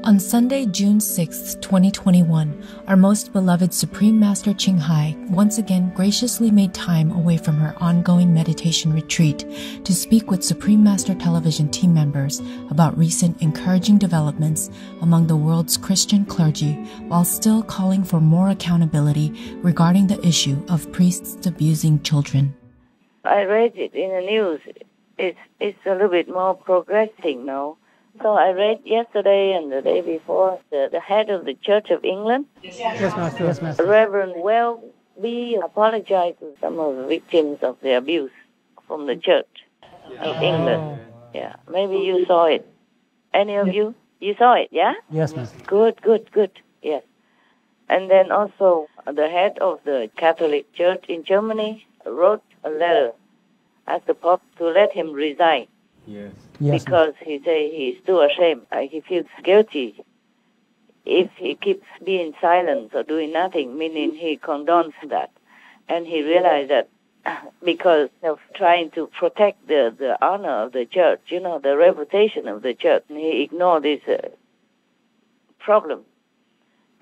On Sunday, June 6, 2021, our most beloved Supreme Master Thanh Hải once again graciously made time away from her ongoing meditation retreat to speak with Supreme Master Television team members about recent encouraging developments among the world's Christian clergy, while still calling for more accountability regarding the issue of priests abusing children. I read it in the news. It's a little bit more progressing now. So I read yesterday and the day before the head of the Church of England, Yes, Master. Reverend Welby, apologized to some of the victims of the abuse from the Church of England. Yeah, maybe you saw it. Any of you? You saw it, yeah? Yes, Master. Good, yes. And then also the head of the Catholic Church in Germany wrote a letter, asked the Pope to let him resign. Yes, Because he say he's too ashamed. He feels guilty if he keeps being silent or doing nothing, meaning he condones that. And he realized that because of trying to protect the honor of the church, the reputation of the church, he ignored this problem.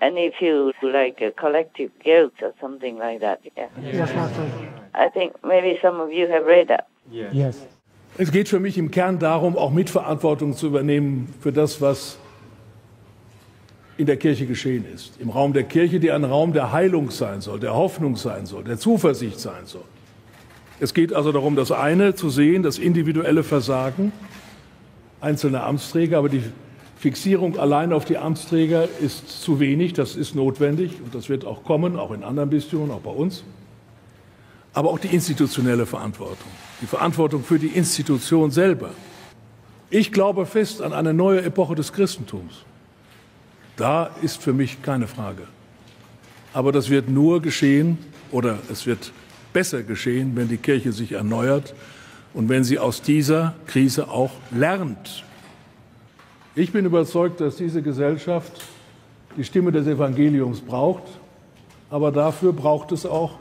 And he feels like a collective guilt or something like that. Yeah. Yes, Master. I think maybe some of you have read that. Yes. Es geht für mich im Kern darum, auch Mitverantwortung zu übernehmen für das, was in der Kirche geschehen ist. Im Raum der Kirche, die ein Raum der Heilung sein soll, der Hoffnung sein soll, der Zuversicht sein soll. Es geht also darum, das eine zu sehen, das individuelle Versagen einzelner Amtsträger, aber die Fixierung allein auf die Amtsträger ist zu wenig, das ist notwendig und das wird auch kommen, auch in anderen Bistümern, auch bei uns. Aber auch die institutionelle Verantwortung, die Verantwortung für die Institution selber. Ich glaube fest an eine neue Epoche des Christentums. Da ist für mich keine Frage. Aber das wird nur geschehen, oder es wird besser geschehen, wenn die Kirche sich erneuert und wenn sie aus dieser Krise auch lernt. Ich bin überzeugt, dass diese Gesellschaft die Stimme des Evangeliums braucht, aber dafür braucht es auch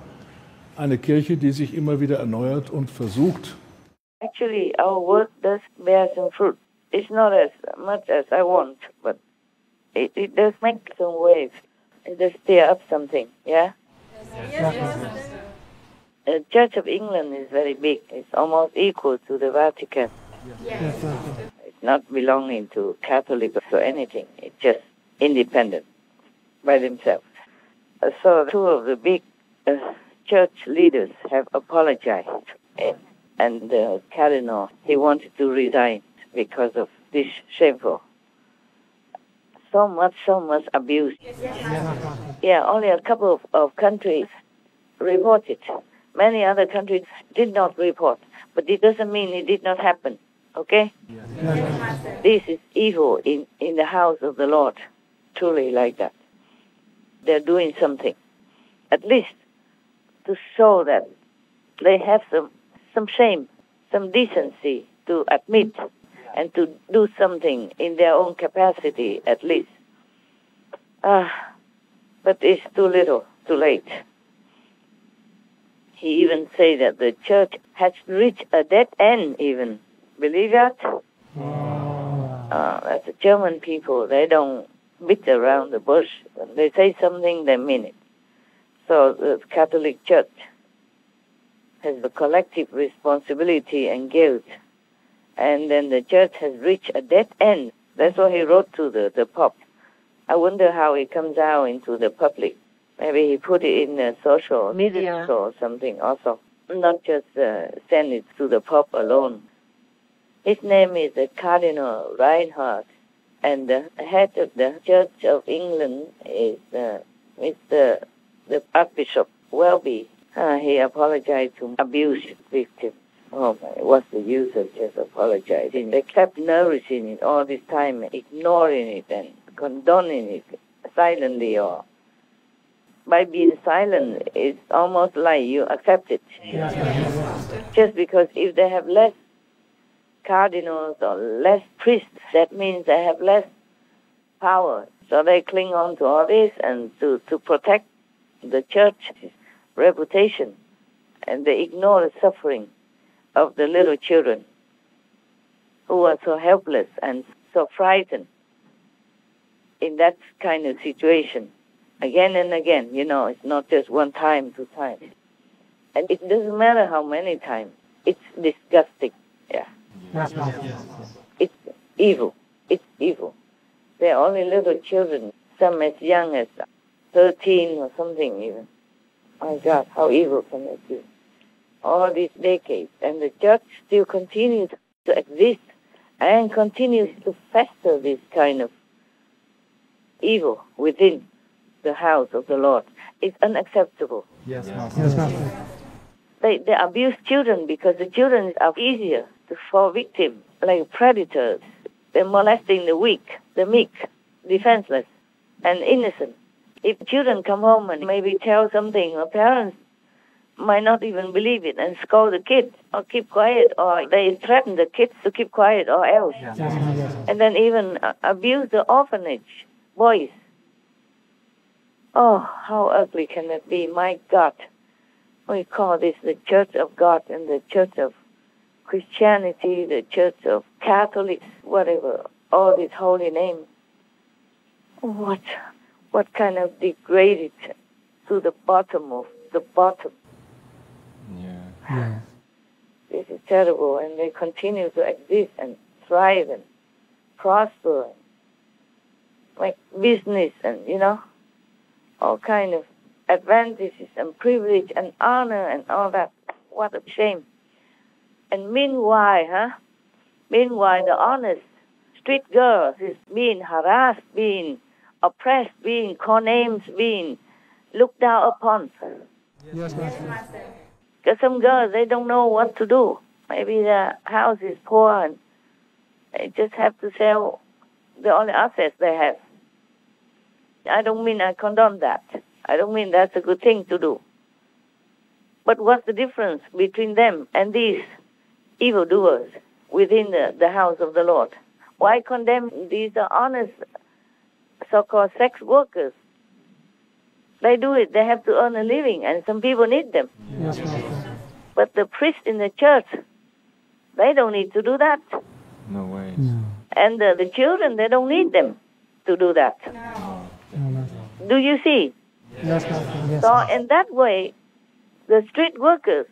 eine Kirche, die sich immer wieder erneuert und versucht. Actually, our work does bear some fruit. It's not as much as I want, but it does make some waves. It does stir up something, yeah? Yes. The Church of England is very big. It's almost equal to the Vatican. Yes, It's not belonging to Catholic or anything. It's just independent by themselves. So two of the big church leaders have apologized, and the cardinal, he wanted to resign because of this shameful. So much abuse. Yeah, only a couple of countries reported. Many other countries did not report, but it doesn't mean it did not happen, okay? This is evil in the house of the Lord, truly like that. They're doing something, at least to show that they have some shame, some decency to admit and to do something in their own capacity, at least. But it's too little, too late. He even say that the church has reached a dead end even. Believe that? That's the German people. They don't beat around the bush. When they say something, they mean it. So the Catholic Church has the collective responsibility and guilt. And then the church has reached a dead end. That's what he wrote to the Pope. I wonder how it comes out into the public. Maybe he put it in the social media or something also. Not just send it to the Pope alone. His name is Cardinal Reinhardt. And the head of the Church of England is Mr. The Archbishop Welby. He apologized to abuse victims. Oh my, what's the use of just apologizing? They kept nourishing it all this time, ignoring it and condoning it silently, or by being silent, it's almost like you accept it. Just because if they have less cardinals or less priests, that means they have less power. So they cling on to all this and to protect the church's reputation, and they ignore the suffering of the little children who are so helpless and so frightened. in that kind of situation again and again. It's not just one time, 2 times. And it doesn't matter how many times. It's disgusting. Yeah. Yes, Master. It's evil. It's evil. They're only little children, some as young as 13 or something even. My God, how evil can it be? All these decades. And the church still continues to exist and continues to fester this kind of evil within the house of the Lord. It's unacceptable. Yes, Master. Yes, Master. They abuse children because the children are easier to fall victim, like predators. They're molesting the weak, the meek, defenseless, and innocent. If children come home and maybe tell something, or parents might not even believe it and scold the kids or keep quiet, or they threaten the kids to keep quiet or else. Yes, Master. And then even abuse the orphanage boys. Oh, how ugly can that be? My God. We call this the Church of God and the Church of Christianity, the Church of Catholics, whatever, all these holy names. What kind of degraded to the bottom of the bottom. Yeah. This is terrible, and they continue to exist and thrive and prosper, and make business and, all kind of advantages and privilege and honor and all that. What a shame. And meanwhile, the honest street girls is being harassed, being oppressed, being called names, being looked down upon. Yes, Master. Because some girls, they don't know what to do. Maybe their house is poor and they just have to sell the only assets they have. I don't mean I condone that. I don't mean that's a good thing to do. But what's the difference between them and these evildoers within the house of the Lord? Why condemn these honest so-called sex workers? They do it. They have to earn a living, and some people need them. Yes, Master. But the priests in the church, they don't need to do that. No way. No. And the children, they don't need them to do that. No, Master. Do you see? Yes, Master. Yes, So Master. in that way, the street workers,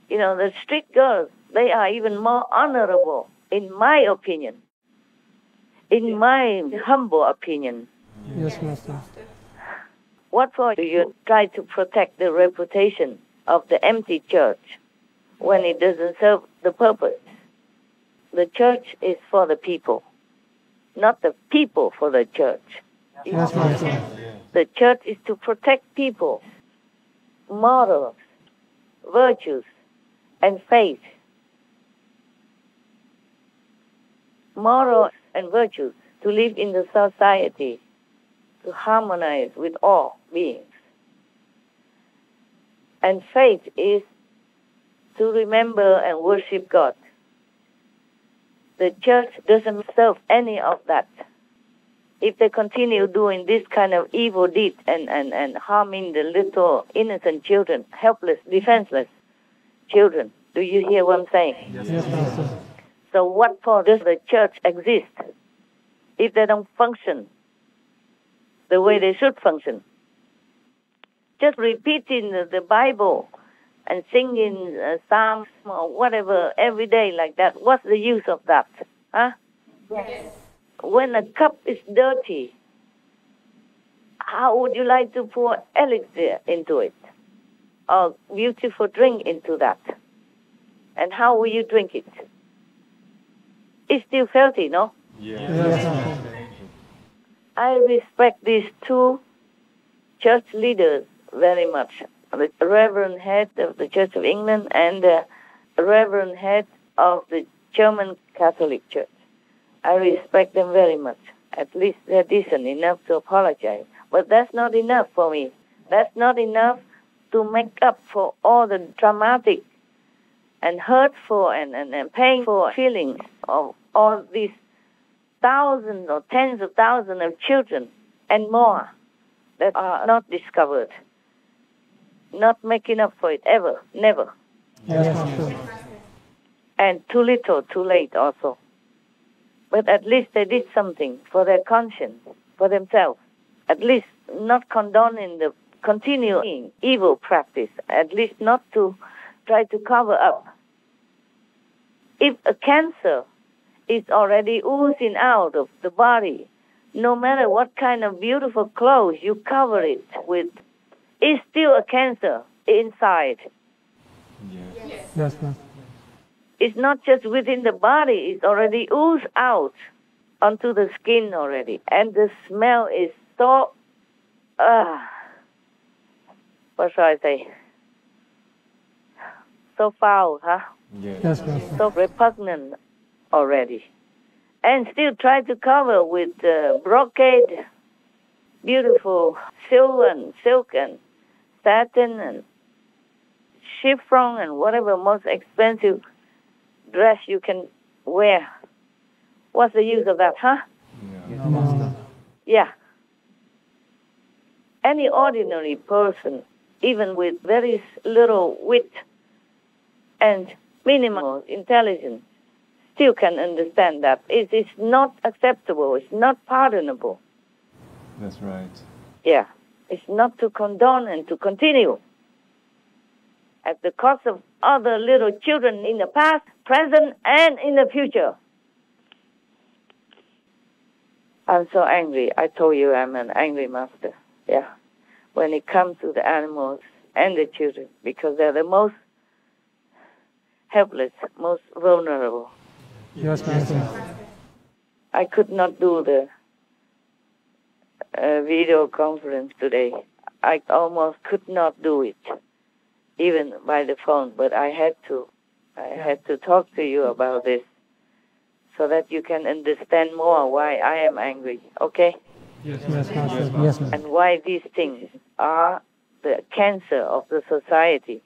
the street girls, they are even more honorable, in my opinion. In my humble opinion. Yes, Master. What for do you try to protect the reputation of the empty church when it doesn't serve the purpose? The church is for the people, not the people for the church. Yes, Master. The church is to protect people, morals, virtues, and faith. Morals and virtues to live in the society, to harmonize with all beings. And faith is to remember and worship God. The church doesn't serve any of that. If they continue doing this kind of evil deed and harming the little innocent children, helpless, defenseless children, do you hear what I'm saying? Yes, Master. So what for does the church exist if they don't function the way they should function? Just repeating the Bible and singing psalms or whatever every day like that, what's the use of that? Huh? Yes. When a cup is dirty, how would you like to pour elixir into it? Or beautiful drink into that? And how will you drink it? It's still filthy, no? Yes, Master. I respect these two church leaders very much. The Reverend Head of the Church of England and the Reverend Head of the German Catholic Church. I respect them very much. At least they're decent enough to apologize. But that's not enough for me. That's not enough to make up for all the dramatic and hurtful and painful feelings of all these thousands or tens of thousands of children and more that are not discovered. Not making up for it ever, never. Yes, Master. And too little, too late also. But at least they did something for their conscience, for themselves. At least not condoning the continuing evil practice, at least not to try to cover up. If a cancer is already oozing out of the body, no matter what kind of beautiful clothes you cover it with, it's still a cancer inside. Yes, ma'am. It's not just within the body, it's already oozed out onto the skin already. And the smell is so, what shall I say? So foul, huh? Yes, ma'am. So repugnant already. And still try to cover with brocade, beautiful silk and satin and chiffon and whatever most expensive dress you can wear. What's the use of that, huh? No. Yeah. Any ordinary person, even with very little wit and minimal intelligence, still can understand that it is not acceptable, it's not pardonable. That's right. Yeah. It's not to condone and to continue at the cost of other little children in the past, present, and in the future. I'm so angry. I told you I'm an angry master. Yeah. When it comes to the animals and the children, because they're the most helpless, most vulnerable. Yes, ma'am. I could not do the video conference today. I almost could not do it, even by the phone, but I had to. I had to talk to you about this so that you can understand more why I am angry, okay? Yes, ma'am. Yes, ma'am. And why these things are the cancer of the society,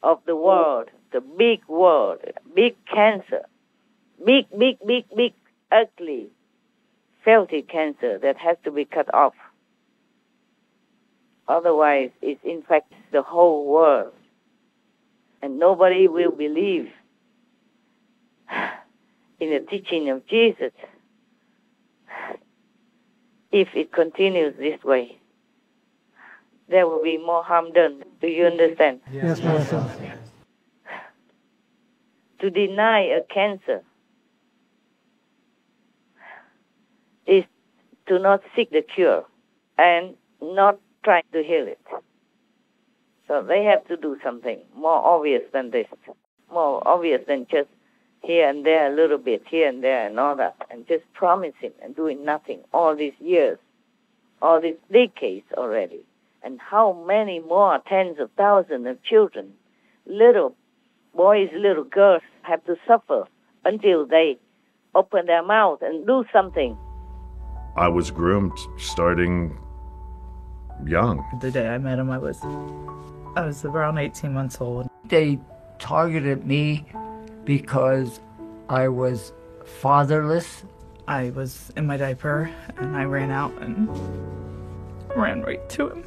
of the world, the big world, big cancer, big, ugly, filthy cancer that has to be cut off. Otherwise, it infects the whole world. And nobody will believe in the teaching of Jesus if it continues this way. There will be more harm done. Do you understand? Yes, ma'am. To deny a cancer is to not seek the cure and not try to heal it. So they have to do something more obvious than this, more obvious than just here and there a little bit, here and there and all that, and just promising and doing nothing all these years, all these decades already. And how many more tens of thousands of children, little boys, little girls, have to suffer until they open their mouth and do something. I was groomed starting young. The day I met him, I was around 18 months old. They targeted me because I was fatherless. I was in my diaper, and I ran out and ran right to him.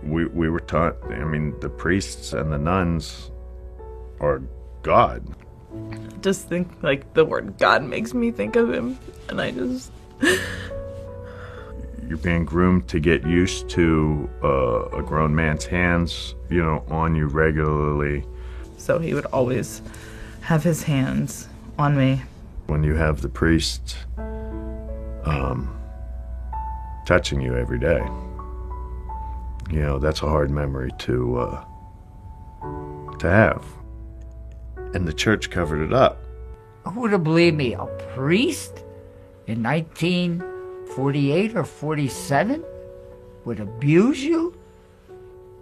We were taught, I mean, the priests and the nuns are God. Just think, like, the word God makes me think of him, and I just... You're being groomed to get used to a grown man's hands, you know, on you regularly. So he would always have his hands on me. When you have the priest touching you every day, you know, that's a hard memory to have. And the church covered it up. Who would have believed me? A priest in 1948 or 47 would abuse you?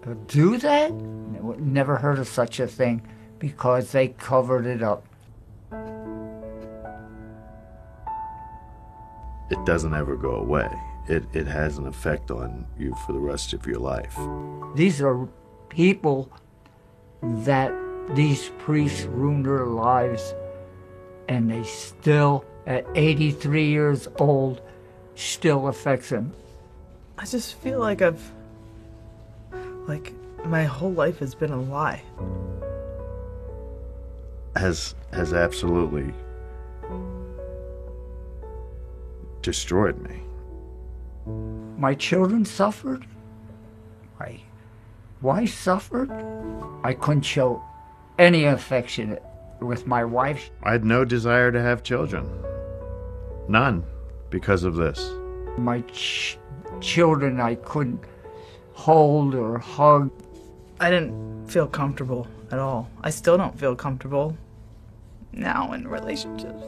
Would do that? Never heard of such a thing because they covered it up. It doesn't ever go away. It has an effect on you for the rest of your life. These are people that these priests ruined their lives, and they still, at 83 years old, still affects them. I just feel like my whole life has been a lie. Has absolutely destroyed me. My children suffered. My wife suffered. I couldn't show any affection with my wife. I had no desire to have children. None, because of this. My children I couldn't hold or hug. I didn't feel comfortable at all. I still don't feel comfortable now in relationships.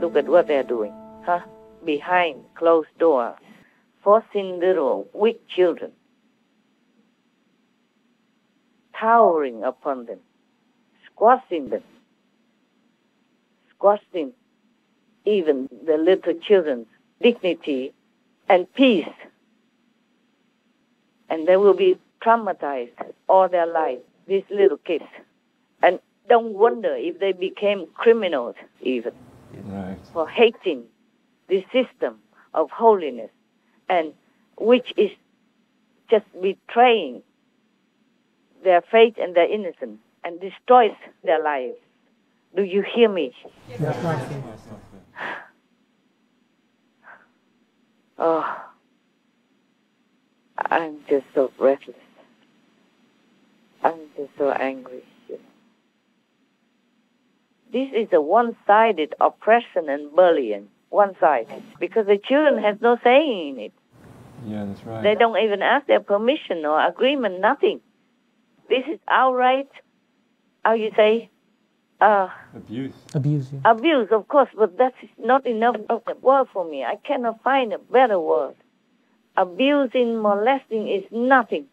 Look at what they're doing, huh? Behind closed doors, forcing little weak children, towering upon them, squashing even the little children's dignity and peace. And they will be traumatized all their life, these little kids. And don't wonder if they became criminals even. Right. For hating the system of holiness, and which is just betraying their faith and their innocence and destroys their lives. Do you hear me? Yes, Master. Oh, I'm just so breathless. I'm just so angry. This is a one-sided oppression and bullying. One-sided. Because the children have no say in it. Yeah, that's right. They don't even ask their permission or agreement, nothing. This is outright, how you say? Abuse. Abuse, yeah. Abuse, of course, but that's not enough of a word for me. I cannot find a better word. Abusing, molesting is nothing.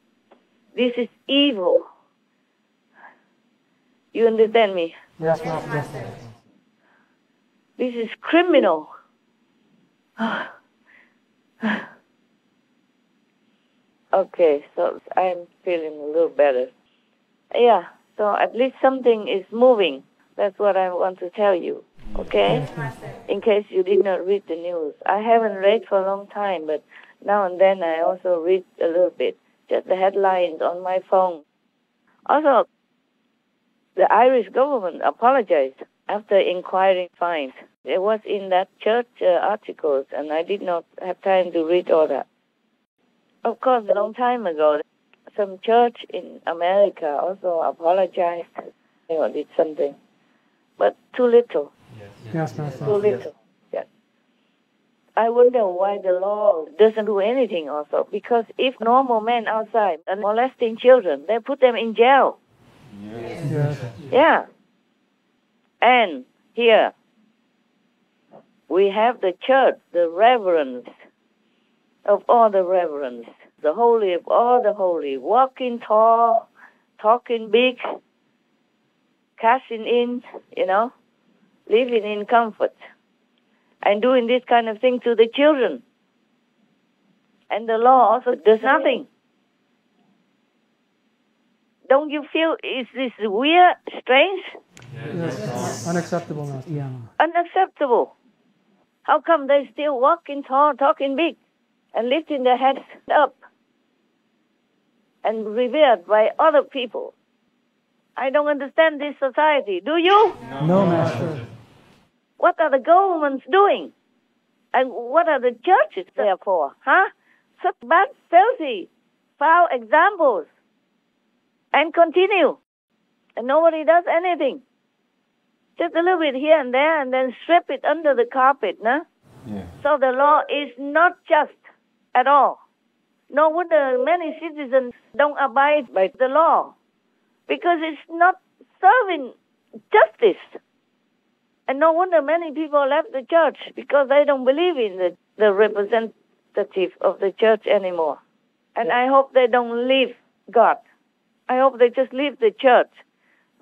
This is evil. You understand me? Yes, Master. Yes, Master. This is criminal. Okay, so I'm feeling a little better. Yeah, so at least something is moving. That's what I want to tell you, okay? In case you did not read the news. I haven't read for a long time, but now and then I also read a little bit, just the headlines on my phone. Also, the Irish government apologized after inquiring fines. It was in that church articles, and I did not have time to read all that. Of course, a long time ago, some church in America also apologized or did something, but too little. Yes, Master. Too little. Yes. I wonder why the law doesn't do anything also, because if normal men outside are molesting children, they put them in jail. Yes. Yeah. And here, we have the church, the reverends of all the reverends, the holy of all the holy, walking tall, talking big, cashing in, living in comfort, and doing this kind of thing to the children. And the law also does nothing. Don't you feel is this weird, strange? Yes. Unacceptable, Master. Yeah. Unacceptable. How come they still walking tall, talking big, and lifting their heads up and revered by other people? I don't understand this society. Do you? No, Master. What are the governments doing? And what are the churches there for? Huh? Such bad, filthy, foul examples. And continue. And nobody does anything. Just a little bit here and there, and then sweep it under the carpet, no? Yeah. So the law is not just at all. No wonder many citizens don't abide by the law, because it's not serving justice. And no wonder many people left the church, because they don't believe in the representative of the church anymore. And I hope they don't leave God. I hope they just leave the church,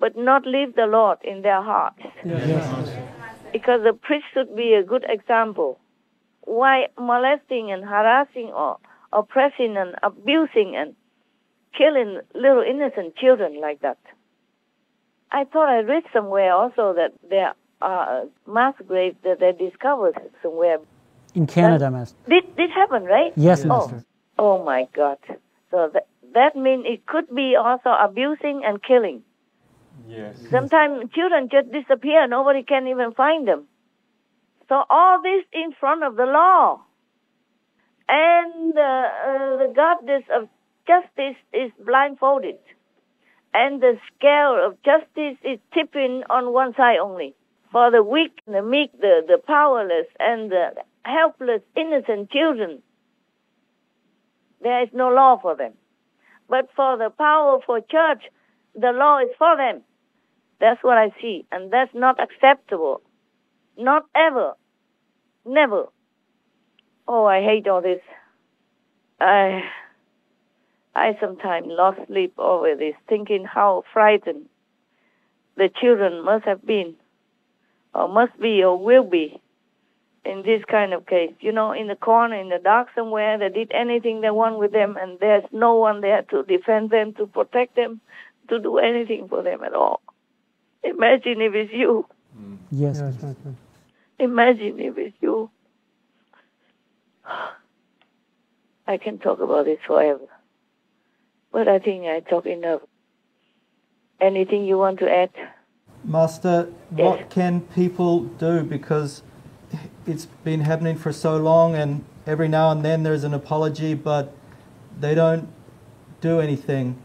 but not leave the Lord in their hearts. Yes. Because the priest should be a good example. Why molesting and harassing or oppressing and abusing and killing little innocent children like that? I thought I read somewhere also that there are mass graves that they discovered somewhere. In Canada, Master. Did happen, right? Yes, Master. Oh my God. So that means it could be also abusing and killing. Yes. Sometimes children just disappear. Nobody can even find them. So all this in front of the law. And the goddess of justice is blindfolded. And the scale of justice is tipping on one side only. For the weak, the meek, the powerless, and the helpless, innocent children, there is no law for them. But for the powerful church, the law is for them. That's what I see. And that's not acceptable. Not ever. Never. Oh, I hate all this. I sometimes lost sleep over this, thinking how frightened the children must have been, or must be, or will be in this kind of case. You know, in the corner, in the dark somewhere, they did anything they want with them, and there's no one there to defend them, to protect them, to do anything for them at all. Imagine if it's you. Yes. Imagine if it's you. I can talk about this forever. But I think I talk enough. Anything you want to add? Master, what can people do? Because it's been happening for so long, and every now and then there's an apology, but they don't do anything.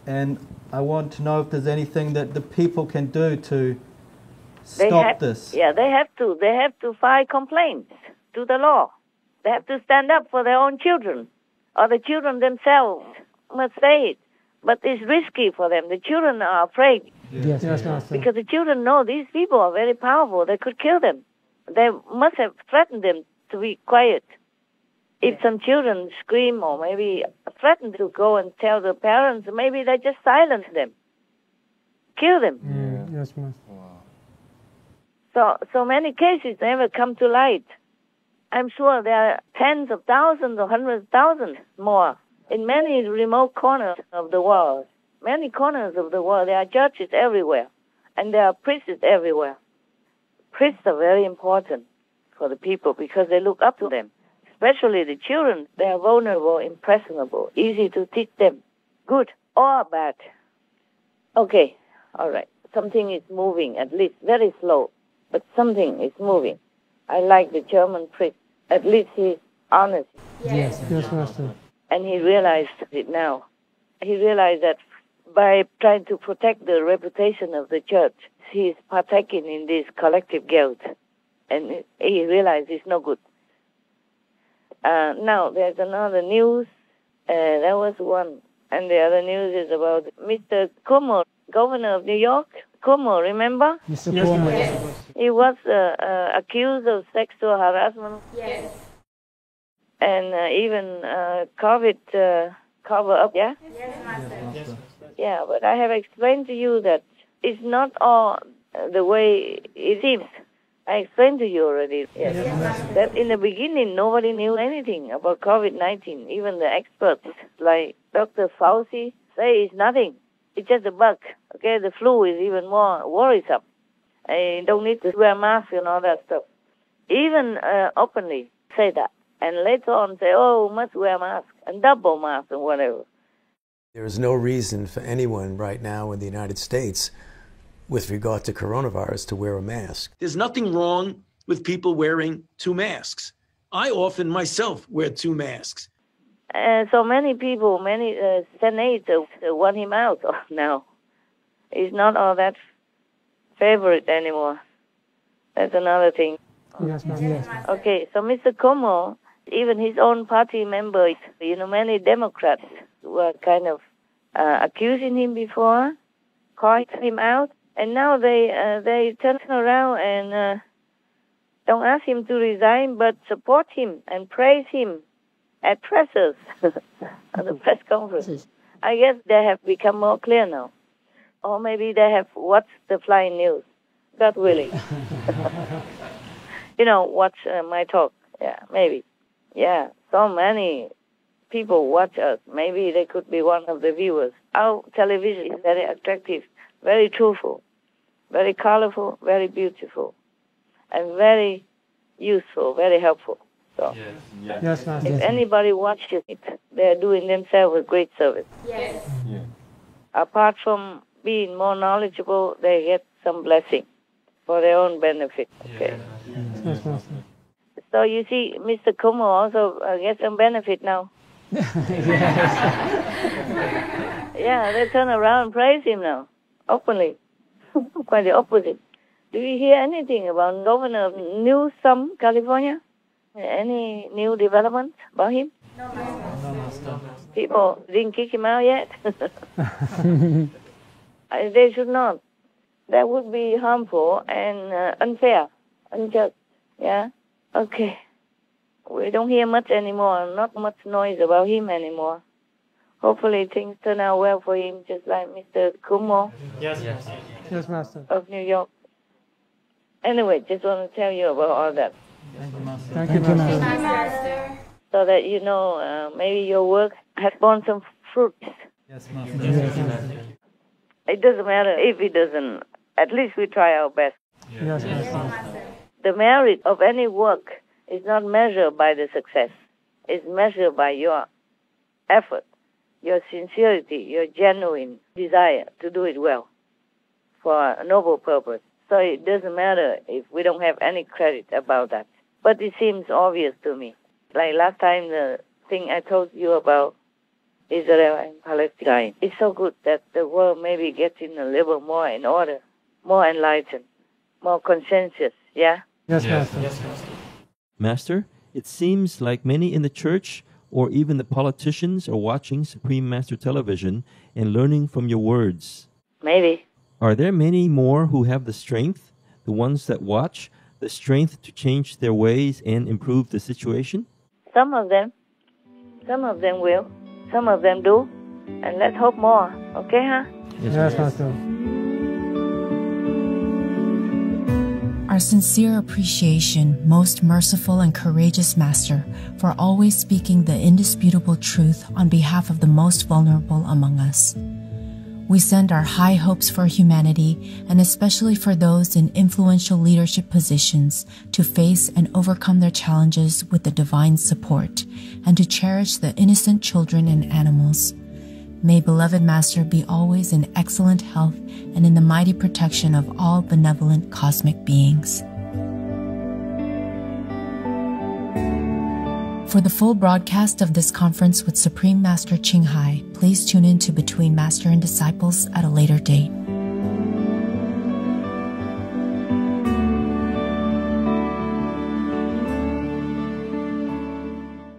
And I want to know if there's anything that the people can do to stop this. Yeah, they have to. They have to file complaints to the law. They have to stand up for their own children, or the children themselves must say it. But it's risky for them. The children are afraid. Yes, because the children know these people are very powerful. They could kill them. They must have threatened them to be quiet. If some children scream or maybe threaten to go and tell the parents, maybe they just silence them, kill them. Yes, Master. So many cases never come to light. I'm sure there are tens of thousands or hundreds of thousands more in many remote corners of the world. Many corners of the world, there are churches everywhere, and there are priests everywhere. Priests are very important for the people because they look up to them. Especially the children, they are vulnerable, impressionable, easy to teach them, good or bad. Okay, all right. Something is moving, at least very slow, but something is moving. I like the German priest. At least he's honest. Yes, Master. And he realized it now. He realized that by trying to protect the reputation of the church, he's partaking in this collective guilt. And he realized it's no good. Now, there's another news. There was one. And the other news is about Mr. Cuomo, governor of New York. Cuomo, remember? Mr. Cuomo. Yes. He was accused of sexual harassment. Yes. And even COVID cover-up, yeah? Yes, Master. Yeah, but I have explained to you that it's not all the way it seems. I explained to you already. Yes. That in the beginning, nobody knew anything about COVID-19. Even the experts, like Dr. Fauci, say it's nothing. It's just a bug. Okay, the flu is even more worrisome. You don't need to wear masks and all that stuff. Even openly say that. And later on say, oh, must wear masks and double masks and whatever. There is no reason for anyone right now in the United States with regard to coronavirus to wear a mask. There's nothing wrong with people wearing 2 masks. I often myself wear 2 masks. So many people, many senators want him out now. He's not all that favorite anymore. That's another thing. Yes, Master. Okay, so Mr. Cuomo, even his own party members, many Democrats were kind of accusing him before, calling him out, and now they turn around and don't ask him to resign, but support him and praise him at pressers, at the press conference. I guess they have become more clear now. Or maybe they have watched the flying news. God willing. Watch my talk. Yeah, maybe. Yeah, so many people watch us. Maybe they could be one of the viewers. Our television is very attractive, very truthful, very colorful, very beautiful, and very useful, very helpful. So, Yes, Master. if anybody watches it, they're doing themselves a great service. Yes. Yeah. Apart from being more knowledgeable, they get some blessing for their own benefit. Okay. Yes, Master. So you see, Mr. Kumo also gets some benefit now. Yeah, they turn around and praise him now, openly. Quite the opposite. Do you hear anything about Governor of Newsom, California? Any new developments about him? No, Master. People didn't kick him out yet? They should not. That would be harmful and unfair, unjust. Yeah? Okay. We don't hear much anymore, not much noise about him anymore. Hopefully things turn out well for him, just like Mr. Kumo Yes, Master. of New York. Anyway, just want to tell you about all that. Thank you, Master. Thank you, Master. So that you know, maybe your work has borne some fruits. Yes, Master. Yes, Master. It doesn't matter if it doesn't. At least we try our best. Yes, Master. The merit of any work is not measured by the success. It's measured by your effort, your sincerity, your genuine desire to do it well for a noble purpose. So it doesn't matter if we don't have any credit about that. But it seems obvious to me. Like last time, the thing I told you about Israel and Palestine. It's so good that the world maybe getting a little more in order, more enlightened, more consensus, yeah? Yes, Master. Master, it seems like many in the church or even the politicians are watching Supreme Master Television and learning from your words. Maybe. Are there many more who have the strength, the ones that watch, the strength to change their ways and improve the situation? Some of them will. Some of them do. And let's hope more. Okay, huh? Yes, Master. Our sincere appreciation, most merciful and courageous Master, for always speaking the indisputable truth on behalf of the most vulnerable among us. We send our high hopes for humanity, and especially for those in influential leadership positions, to face and overcome their challenges with the divine support, and to cherish the innocent children and animals. May beloved Master be always in excellent health and in the mighty protection of all benevolent cosmic beings. For the full broadcast of this conference with Supreme Master Ching Hai, please tune in to Between Master and Disciples at a later date.